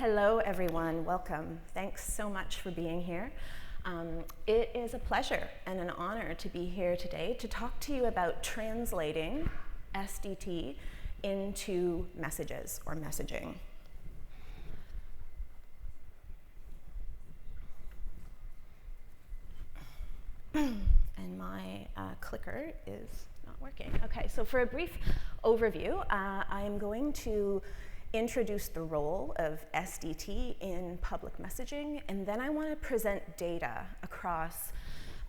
Hello, everyone. Welcome. Thanks so much for being here. It is a pleasure and an honor to be here today to talk to you about translating SDT into messages or messaging. And my clicker is not working. Okay, so for a brief overview, I'm going to introduce the role of SDT in public messaging, and then I want to present data across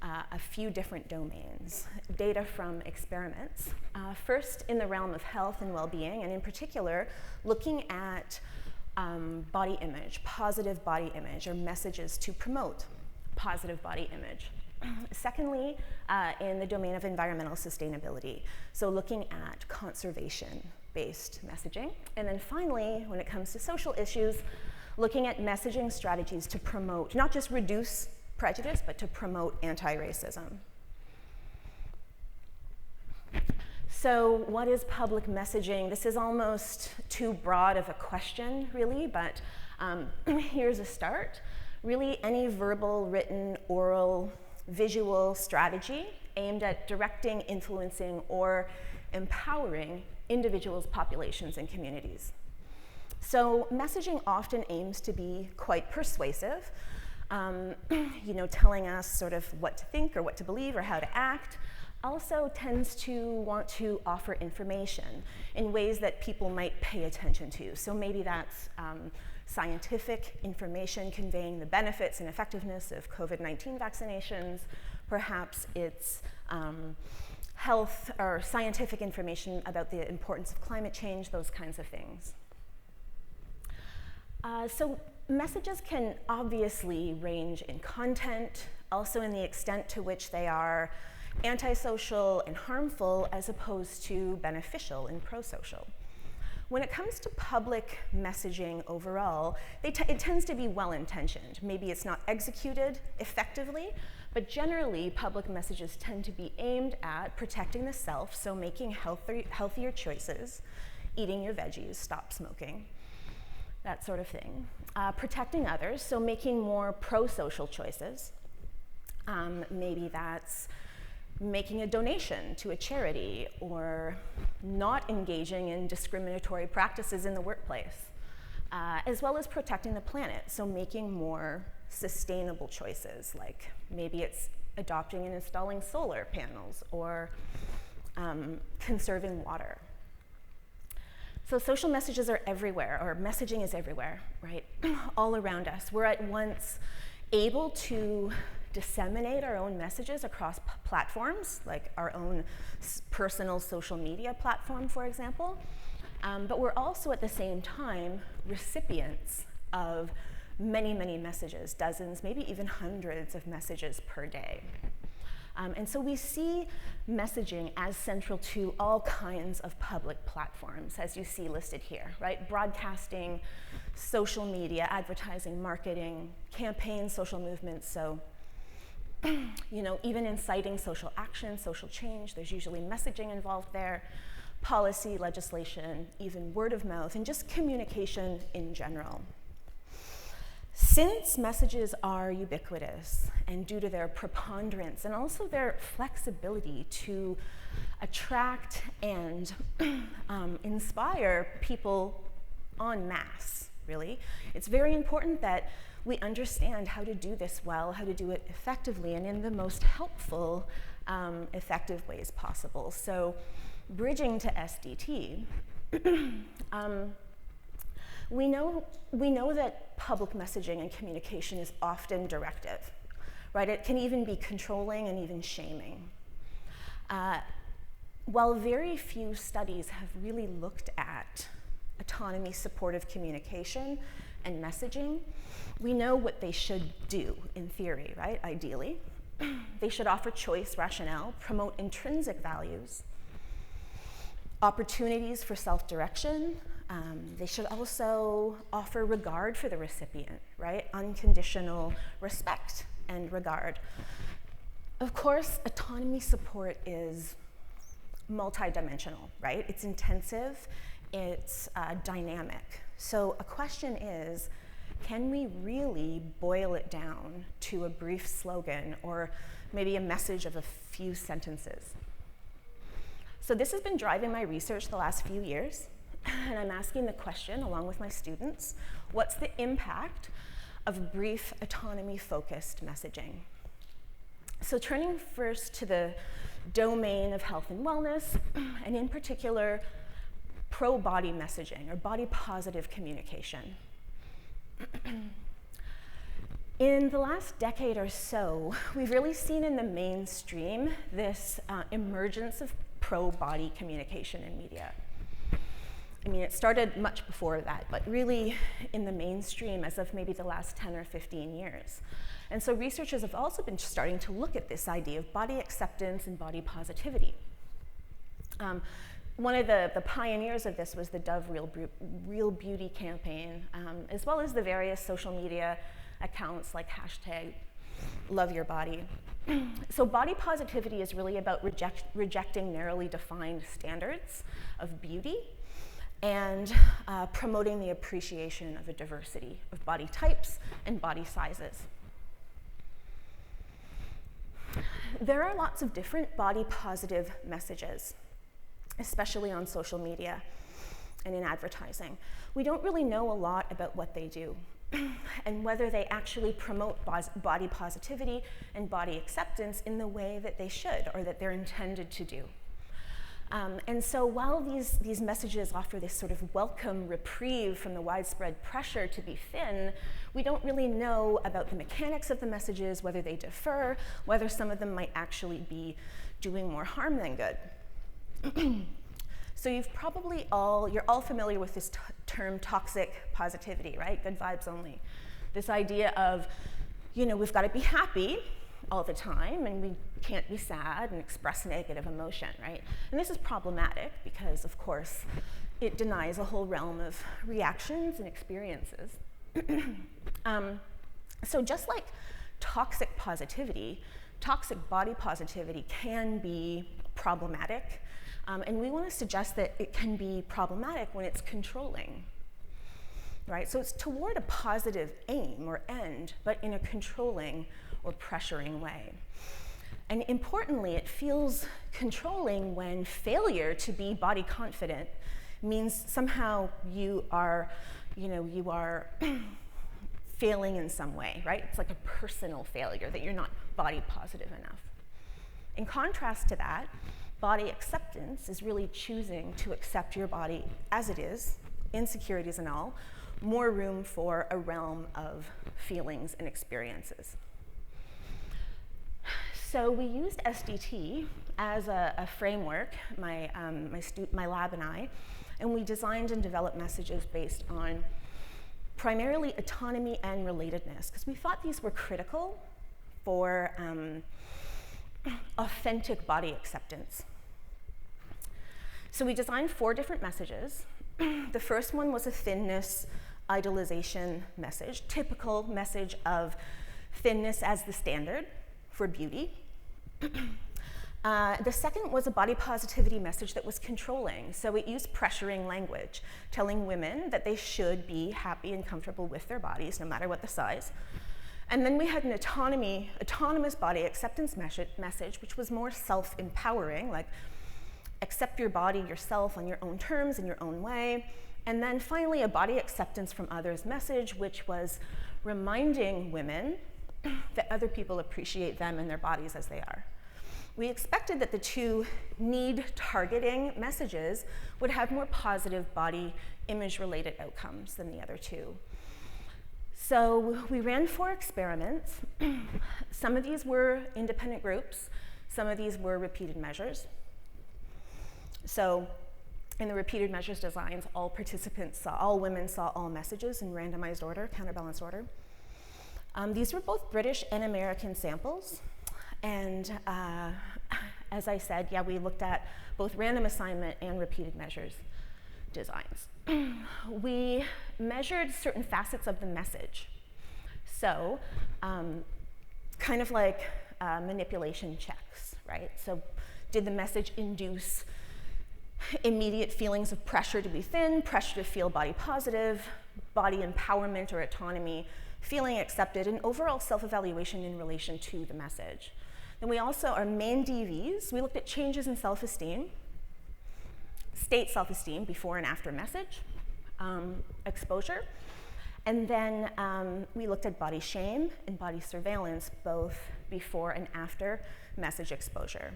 a few different domains, data from experiments. First, in the realm of health and well-being, and in particular, looking at body image, positive body image, or messages to promote positive body image. Secondly, in the domain of environmental sustainability, so looking at conservation-based messaging. And then finally, when it comes to social issues, looking at messaging strategies to promote, not just reduce prejudice, but to promote anti-racism. So what is public messaging? This is almost too broad of a question, really, but here's a start. Really, any verbal, written, oral, visual strategy aimed at directing, influencing, or empowering individuals, populations, and communities. So messaging often aims to be quite persuasive, telling us sort of what to think or what to believe or how to act. Also tends to want to offer information in ways that people might pay attention to. So maybe that's scientific information conveying the benefits and effectiveness of COVID-19 vaccinations. Perhaps it's health or scientific information about the importance of climate change, those kinds of things. So messages can obviously range in content, also in the extent to which they are antisocial and harmful as opposed to beneficial and pro-social. When it comes to public messaging overall, it tends to be well-intentioned. Maybe it's not executed effectively, but generally public messages tend to be aimed at protecting the self, so making healthier choices, eating your veggies, stop smoking, that sort of thing. Protecting others, so making more pro-social choices. Maybe that's making a donation to a charity or not engaging in discriminatory practices in the workplace, as well as protecting the planet, so making more sustainable choices, like maybe it's adopting and installing solar panels or conserving water. So social messages are everywhere, or messaging is everywhere, right? All around us. We're at once able to disseminate our own messages across platforms, like our own personal social media platform, for example. But we're also at the same time recipients of many, many messages, dozens, maybe even hundreds of messages per day. And so we see messaging as central to all kinds of public platforms, as you see listed here, right? Broadcasting, social media, advertising, marketing, campaigns, social movements. So even inciting social action, social change, there's usually messaging involved there, policy, legislation, even word of mouth, and just communication in general. Since messages are ubiquitous and due to their preponderance and also their flexibility to attract and inspire people en masse, really, it's very important that we understand how to do this well, how to do it effectively, and in the most helpful, effective ways possible. So, bridging to SDT, we know that public messaging and communication is often directive, right? It can even be controlling and even shaming. While very few studies have really looked at autonomy, supportive communication, and messaging, we know what they should do in theory, right? Ideally. They should offer choice, rationale, promote intrinsic values, opportunities for self-direction. They should also offer regard for the recipient, right? Unconditional respect and regard. Of course, autonomy support is multidimensional, right? It's intensive, it's dynamic. So a question is, can we really boil it down to a brief slogan or maybe a message of a few sentences? So this has been driving my research the last few years, and I'm asking the question, along with my students, what's the impact of brief, autonomy-focused messaging? So turning first to the domain of health and wellness, and in particular, pro-body messaging, or body-positive communication. In the last decade or so, we've really seen in the mainstream this emergence of pro-body communication in media. I mean, it started much before that, but really in the mainstream as of maybe the last 10 or 15 years. And so researchers have also been starting to look at this idea of body acceptance and body positivity. One of the pioneers of this was the Dove Real Beauty campaign, as well as the various social media accounts like #LoveYourBody. So body positivity is really about rejecting narrowly defined standards of beauty and promoting the appreciation of a diversity of body types and body sizes. There are lots of different body positive messages, especially on social media and in advertising. We don't really know a lot about what they do and whether they actually promote body positivity and body acceptance in the way that they should or that they're intended to do. And so while these messages offer this sort of welcome reprieve from the widespread pressure to be thin, we don't really know about the mechanics of the messages, whether they differ, whether some of them might actually be doing more harm than good. So you're all familiar with this term toxic positivity, right? Good vibes only. This idea of, we've got to be happy all the time and we can't be sad and express negative emotion, right? And this is problematic because, of course, it denies a whole realm of reactions and experiences. So just like toxic positivity, toxic body positivity can be problematic. And we want to suggest that it can be problematic when it's controlling, right? So it's toward a positive aim or end, but in a controlling or pressuring way. And importantly, it feels controlling when failure to be body confident means somehow you are failing in some way, right? It's like a personal failure, that you're not body positive enough. In contrast to that, body acceptance is really choosing to accept your body as it is, insecurities and all, more room for a realm of feelings and experiences. So we used SDT as a framework, my lab and I, and we designed and developed messages based on primarily autonomy and relatedness, because we thought these were critical for authentic body acceptance. So we designed 4 different messages. The first one was a thinness idolization message, typical message of thinness as the standard for beauty. The second was a body positivity message that was controlling. So it used pressuring language, telling women that they should be happy and comfortable with their bodies, no matter what the size. And then we had an autonomous body acceptance message, which was more self-empowering, like accept your body yourself on your own terms, in your own way. And then finally, a body acceptance from others message, which was reminding women that other people appreciate them and their bodies as they are. We expected that the 2 need-targeting messages would have more positive body image-related outcomes than the other 2. So we ran 4 experiments. Some of these were independent groups. Some of these were repeated measures. So in the repeated measures designs, all women saw all messages in randomized order, counterbalanced order. These were both British and American samples. And as I said, we looked at both random assignment and repeated measures designs. We measured certain facets of the message. So kind of like manipulation checks, right? So did the message induce immediate feelings of pressure to be thin, pressure to feel body positive, body empowerment or autonomy, feeling accepted, and overall self-evaluation in relation to the message. Then we also, our main DVs, we looked at changes in self-esteem, state self-esteem before and after message, exposure, and then we looked at body shame and body surveillance, both before and after message exposure.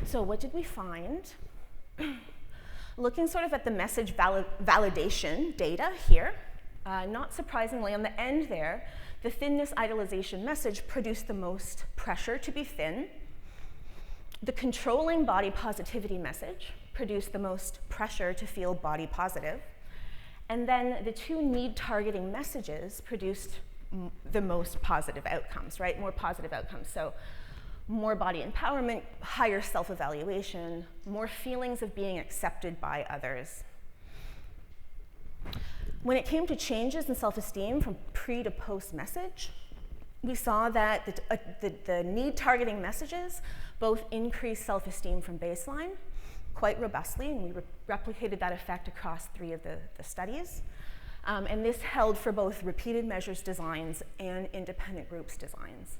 So what did we find? Looking sort of at the message validation data here, not surprisingly, on the end there, the thinness idolization message produced the most pressure to be thin. The controlling body positivity message produced the most pressure to feel body positive. And then the two need targeting messages produced the most positive outcomes, right? More positive outcomes. So more body empowerment, higher self-evaluation, more feelings of being accepted by others. When it came to changes in self-esteem from pre to post message, we saw that the need targeting messages both increased self-esteem from baseline quite robustly, and we replicated that effect across 3 of the studies. And this held for both repeated measures designs and independent groups designs.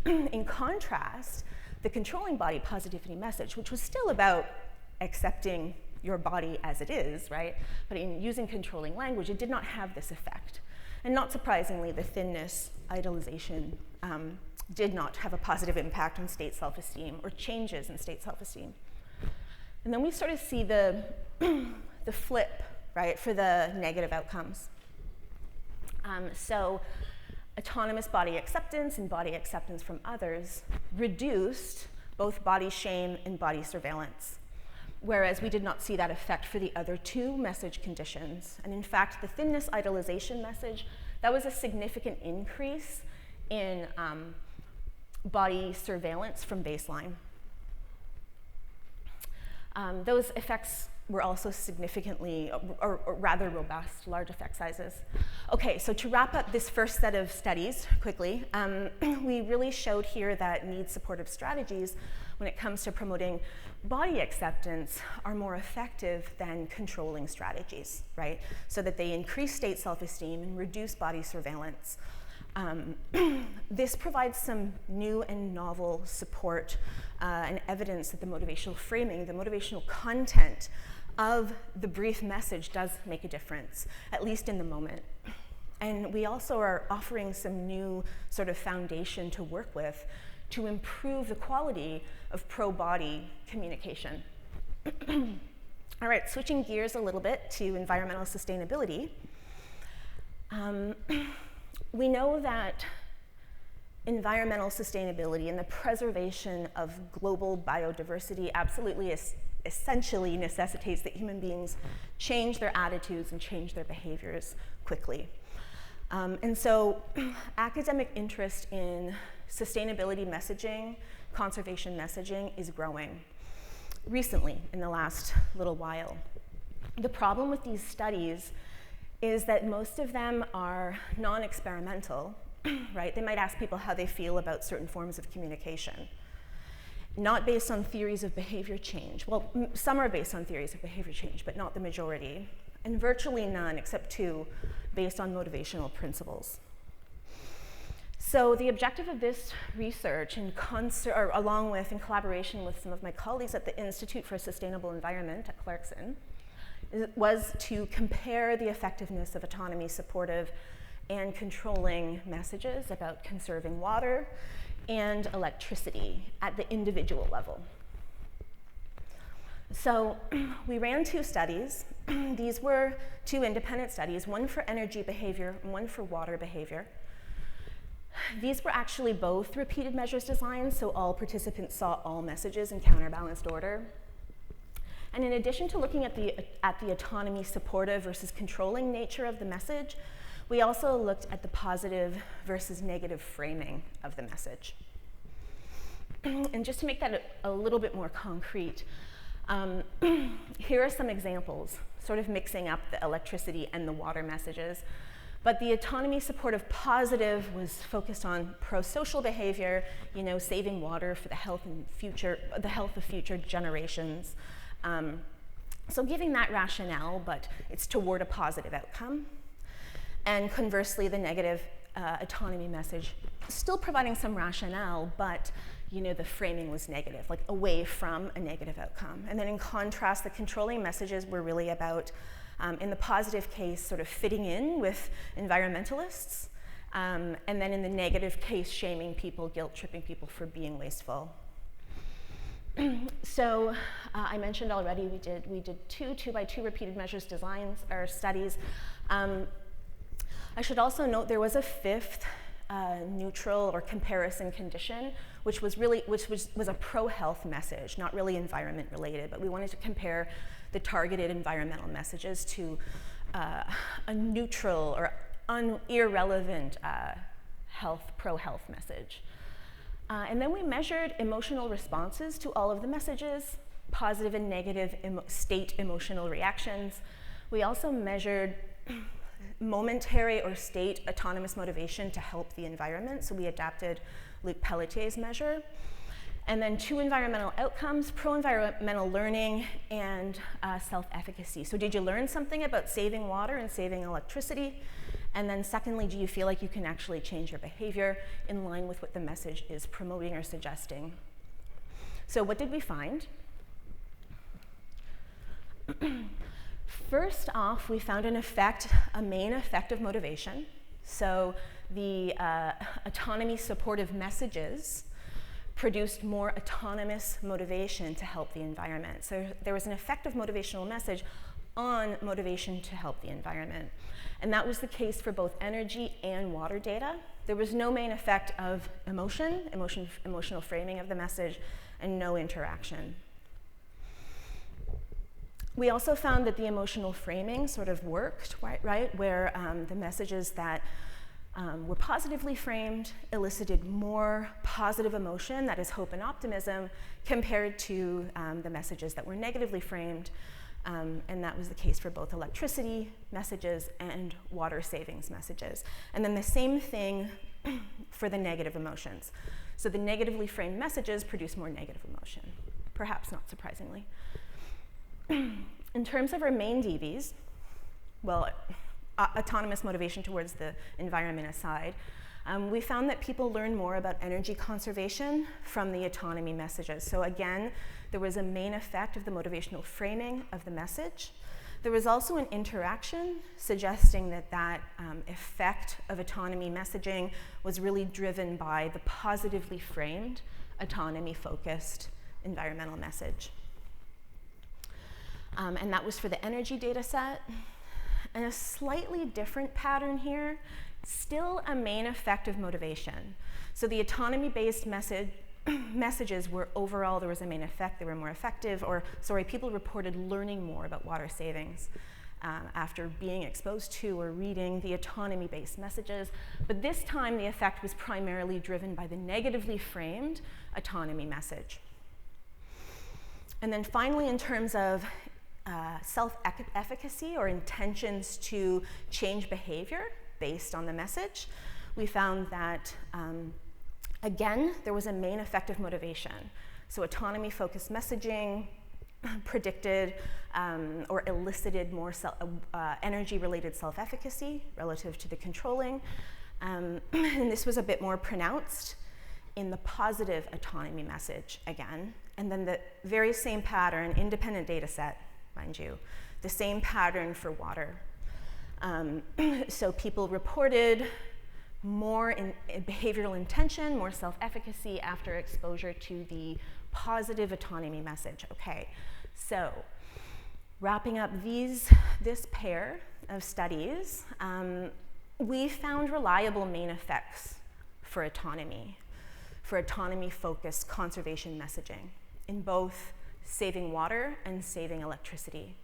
In contrast, the controlling body positivity message, which was still about accepting your body as it is, right? But in using controlling language, it did not have this effect. And not surprisingly, the thinness idolization did not have a positive impact on state self-esteem or changes in state self-esteem. And then we sort of see the flip, right, for the negative outcomes. So autonomous body acceptance and body acceptance from others reduced both body shame and body surveillance, whereas we did not see that effect for the other 2 message conditions. And in fact, the thinness idolization message, that was a significant increase in body surveillance from baseline. Those effects were also significantly, or rather robust, large effect sizes. Okay, so to wrap up this first set of studies quickly, we really showed here that need-supportive strategies, when it comes to promoting body acceptance, are more effective than controlling strategies, right? So that they increase state self-esteem and reduce body surveillance. This provides some new and novel support and evidence that the motivational framing, the motivational content of the brief message does make a difference, at least in the moment. And we also are offering some new sort of foundation to work with to improve the quality of pro-body communication. All right, switching gears a little bit to environmental sustainability. We know that environmental sustainability and the preservation of global biodiversity absolutely essentially necessitates that human beings change their attitudes and change their behaviors quickly. And so academic interest in sustainability messaging, conservation messaging is growing recently in the last little while. The problem with these studies is that most of them are non-experimental, right? They might ask people how they feel about certain forms of communication, not based on theories of behavior change. Well, some are based on theories of behavior change, but not the majority, and virtually none, except 2, based on motivational principles. So the objective of this research, in collaboration with some of my colleagues at the Institute for a Sustainable Environment at Clarkson, was to compare the effectiveness of autonomy supportive and controlling messages about conserving water and electricity at the individual level. So we ran 2 studies. These were 2 independent studies, one for energy behavior and one for water behavior. These were actually both repeated measures designs, so all participants saw all messages in counterbalanced order. And in addition to looking at the autonomy supportive versus controlling nature of the message, we also looked at the positive versus negative framing of the message. And just to make that a little bit more concrete, here are some examples, sort of mixing up the electricity and the water messages. But the autonomy supportive positive was focused on pro-social behavior, saving water for the health of future generations. So giving that rationale, but it's toward a positive outcome. And conversely, the negative autonomy message, still providing some rationale, but the framing was negative, like away from a negative outcome. And then in contrast, the controlling messages were really about, in the positive case, sort of fitting in with environmentalists, and then in the negative case, shaming people, guilt-tripping people for being wasteful. So I mentioned already we did two by two repeated measures designs or studies. I should also note there was a fifth neutral or comparison condition, which was a pro-health message, not really environment related, but we wanted to compare the targeted environmental messages to a neutral or irrelevant pro-health message. And then we measured emotional responses to all of the messages, positive and negative state emotional reactions. We also measured momentary or state autonomous motivation to help the environment. So we adapted Luc Pelletier's measure. And then 2 environmental outcomes, pro-environmental learning and self-efficacy. So did you learn something about saving water and saving electricity? And then secondly, do you feel like you can actually change your behavior in line with what the message is promoting or suggesting? So what did we find? First off, we found a main effect of motivation. So the autonomy supportive messages produced more autonomous motivation to help the environment. So there was an effective motivational message on motivation to help the environment. And that was the case for both energy and water data. There was no main effect of emotional framing of the message, and no interaction. We also found that the emotional framing sort of worked, right? Where the messages that were positively framed elicited more positive emotion, that is hope and optimism, compared to the messages that were negatively framed. And that was the case for both electricity messages and water savings messages. And then the same thing for the negative emotions. So the negatively framed messages produce more negative emotion, perhaps not surprisingly. In terms of our main DVs, well, autonomous motivation towards the environment aside, we found that people learn more about energy conservation from the autonomy messages. So again, there was a main effect of the motivational framing of the message. There was also an interaction suggesting that effect of autonomy messaging was really driven by the positively framed, autonomy-focused environmental message. And that was for the energy data set. And a slightly different pattern here, still a main effect of motivation. So the autonomy-based messages were overall, there was a main effect, they were more effective, people reported learning more about water savings after being exposed to or reading the autonomy-based messages. But this time the effect was primarily driven by the negatively framed autonomy message. And then finally, in terms of self-efficacy or intentions to change behavior based on the message, we found that, again, there was a main effect of motivation. So autonomy-focused messaging predicted or elicited more energy-related self-efficacy relative to the controlling. And this was a bit more pronounced in the positive autonomy message again. And then the very same pattern, independent data set, mind you, the same pattern for water. So people reported more behavioral intention, more self-efficacy after exposure to the positive autonomy message. Okay, so wrapping up this pair of studies, we found reliable main effects for autonomy-focused conservation messaging in both saving water and saving electricity,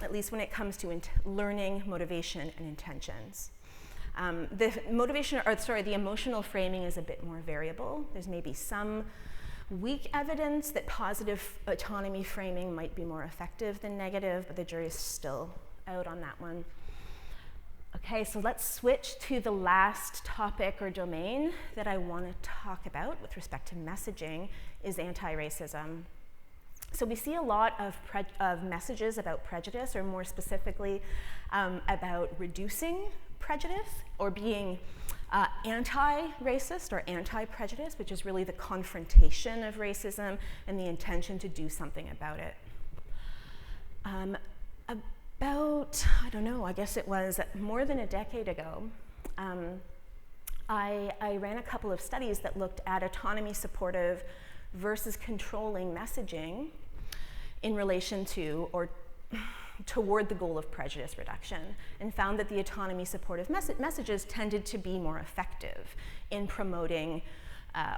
at least when it comes to learning, motivation, and intentions. The emotional framing is a bit more variable. There's maybe some weak evidence that positive autonomy framing might be more effective than negative, but the jury's still out on that one. Okay, so let's switch to the last topic or domain that I want to talk about with respect to messaging is anti-racism. So we see a lot of messages about prejudice, or more specifically, about reducing prejudice, or being anti-racist or anti-prejudice, which is really the confrontation of racism and the intention to do something about it. About, I don't know, I guess it was more than a decade ago, I ran a couple of studies that looked at autonomy supportive versus controlling messaging in relation to or toward the goal of prejudice reduction, and found that the autonomy supportive messages tended to be more effective in promoting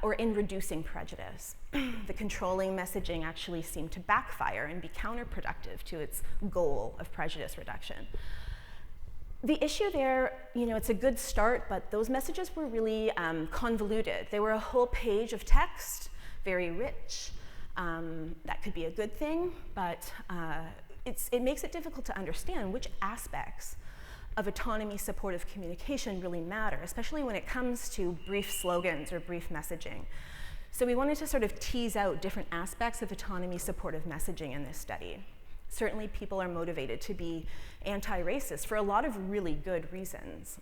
or in reducing prejudice. The controlling messaging actually seemed to backfire and be counterproductive to its goal of prejudice reduction. The issue there, it's a good start, but those messages were really convoluted. They were a whole page of text, very rich. That could be a good thing, but it makes it difficult to understand which aspects of autonomy supportive communication really matter, especially when it comes to brief slogans or brief messaging. So we wanted to sort of tease out different aspects of autonomy supportive messaging in this study. Certainly people are motivated to be anti-racist for a lot of really good reasons.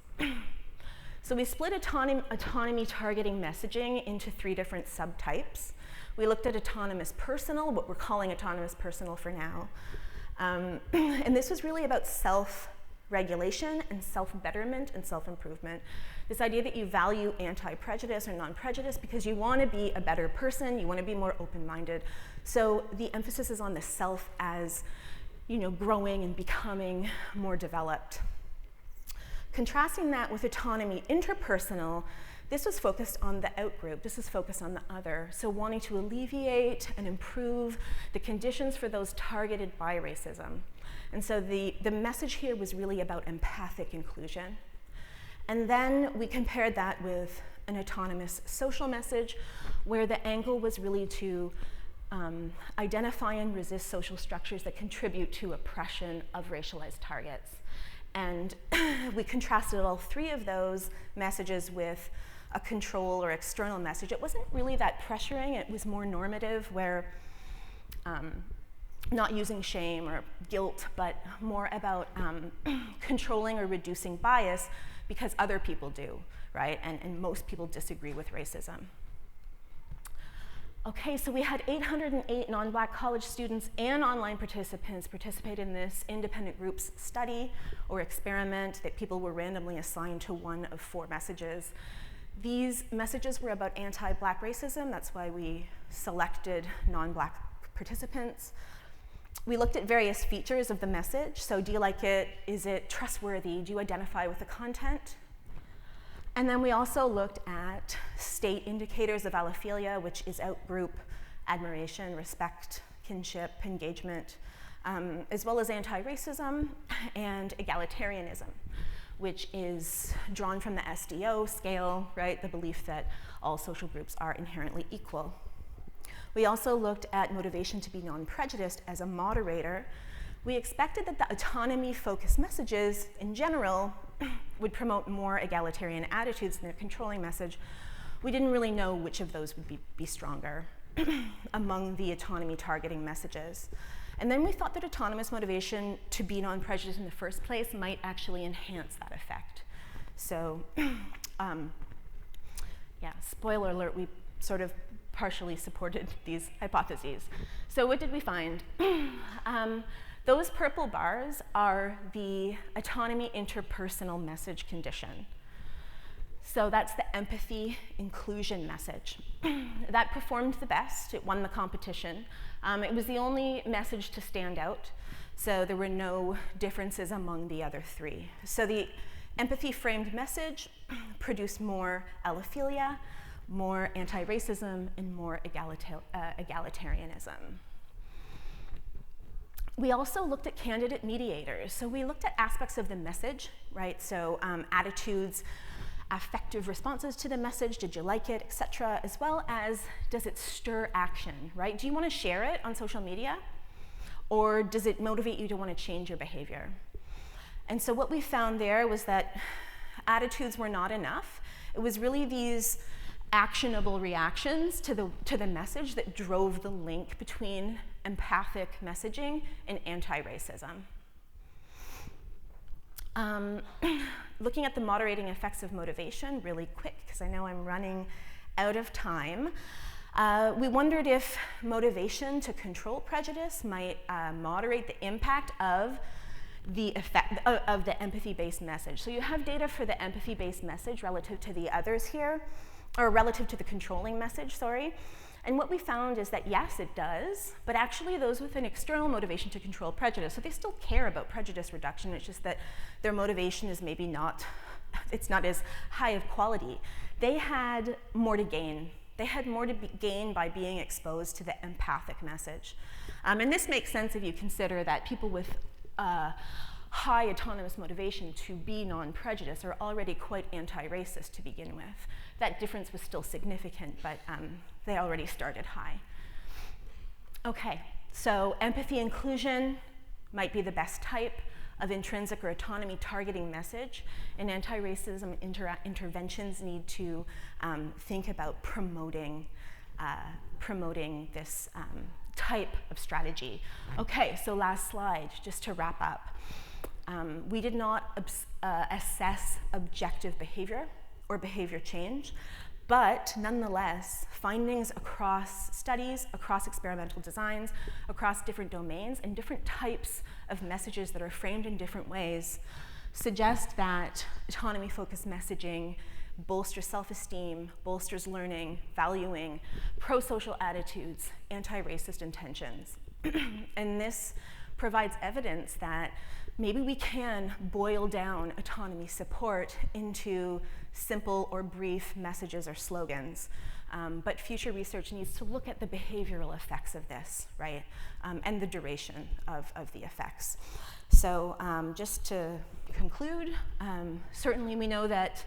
So we split autonomy targeting messaging into 3 different subtypes. We looked at autonomous personal, what we're calling autonomous personal for now. And this was really about self-regulation and self-betterment and self-improvement. This idea that you value anti-prejudice or non-prejudice because you want to be a better person, you want to be more open-minded. So the emphasis is on the self as, growing and becoming more developed. Contrasting that with autonomy interpersonal, this was focused on the outgroup. This was focused on the other. So wanting to alleviate and improve the conditions for those targeted by racism. And so the message here was really about empathic inclusion. And then we compared that with an autonomous social message, where the angle was really to identify and resist social structures that contribute to oppression of racialized targets. And we contrasted all 3 of those messages with a control or external message. It wasn't really that pressuring, it was more normative, where not using shame or guilt, but more about controlling or reducing bias because other people do, right? And most people disagree with racism. Okay, so we had 808 non-Black college students and online participants participate in this independent groups study or experiment that people were randomly assigned to one of 4 messages. These messages were about anti-Black racism. That's why we selected non-Black participants. We looked at various features of the message. So do you like it? Is it trustworthy? Do you identify with the content? And then we also looked at state indicators of allophilia, which is outgroup admiration, respect, kinship, engagement, as well as anti-racism and egalitarianism, which is drawn from the SDO scale, right? The belief that all social groups are inherently equal. We also looked at motivation to be non-prejudiced as a moderator. We expected that the autonomy-focused messages in general would promote more egalitarian attitudes than their controlling message. We didn't really know which of those would be stronger among the autonomy targeting messages. And then we thought that autonomous motivation to be non-prejudiced in the first place might actually enhance that effect. So, yeah, spoiler alert, we sort of partially supported these hypotheses. So what did we find? Those purple bars are the autonomy interpersonal message condition. So that's the empathy inclusion message. That performed the best. It won the competition. It was the only message to stand out. So there were no differences among the other 3. So the empathy framed message produced more allophilia, more anti-racism, and more egalitarianism. We also looked at candidate mediators. So we looked at aspects of the message, right? So attitudes, affective responses to the message, did you like it, et cetera, as well as does it stir action, right? Do you want to share it on social media? Or does it motivate you to want to change your behavior? And so what we found there was that attitudes were not enough. It was really these actionable reactions to the message that drove the link between empathic messaging in anti-racism. Looking at the moderating effects of motivation really quick, because I know I'm running out of time. We wondered if motivation to control prejudice might moderate the impact of the effect of the empathy-based message. So you have data for the empathy-based message relative to the others here, or relative to the controlling message, sorry. And what we found is that yes, it does, but actually those with an external motivation to control prejudice, so they still care about prejudice reduction, it's just that their motivation is maybe not, it's not as high of quality. They had more to gain. They had more to gain by being exposed to the empathic message. And this makes sense if you consider that people with high autonomous motivation to be non-prejudiced are already quite anti-racist to begin with. That difference was still significant, but they already started high. Okay, so empathy inclusion might be the best type of intrinsic or autonomy targeting message, and anti-racism interventions need to think about promoting this type of strategy. Okay, so last slide, just to wrap up. We did not assess objective behavior or behavior change, but nonetheless, findings across studies, across experimental designs, across different domains, and different types of messages that are framed in different ways suggest that autonomy-focused messaging bolsters self-esteem, bolsters learning, valuing, pro-social attitudes, anti-racist intentions. And this provides evidence that maybe we can boil down autonomy support into simple or brief messages or slogans. But future research needs to look at the behavioral effects of this, right? And the duration of the effects. So just to conclude, certainly we know that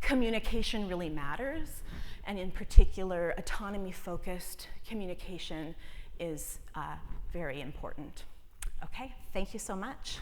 communication really matters, and in particular, autonomy-focused communication is very important. Okay, thank you so much.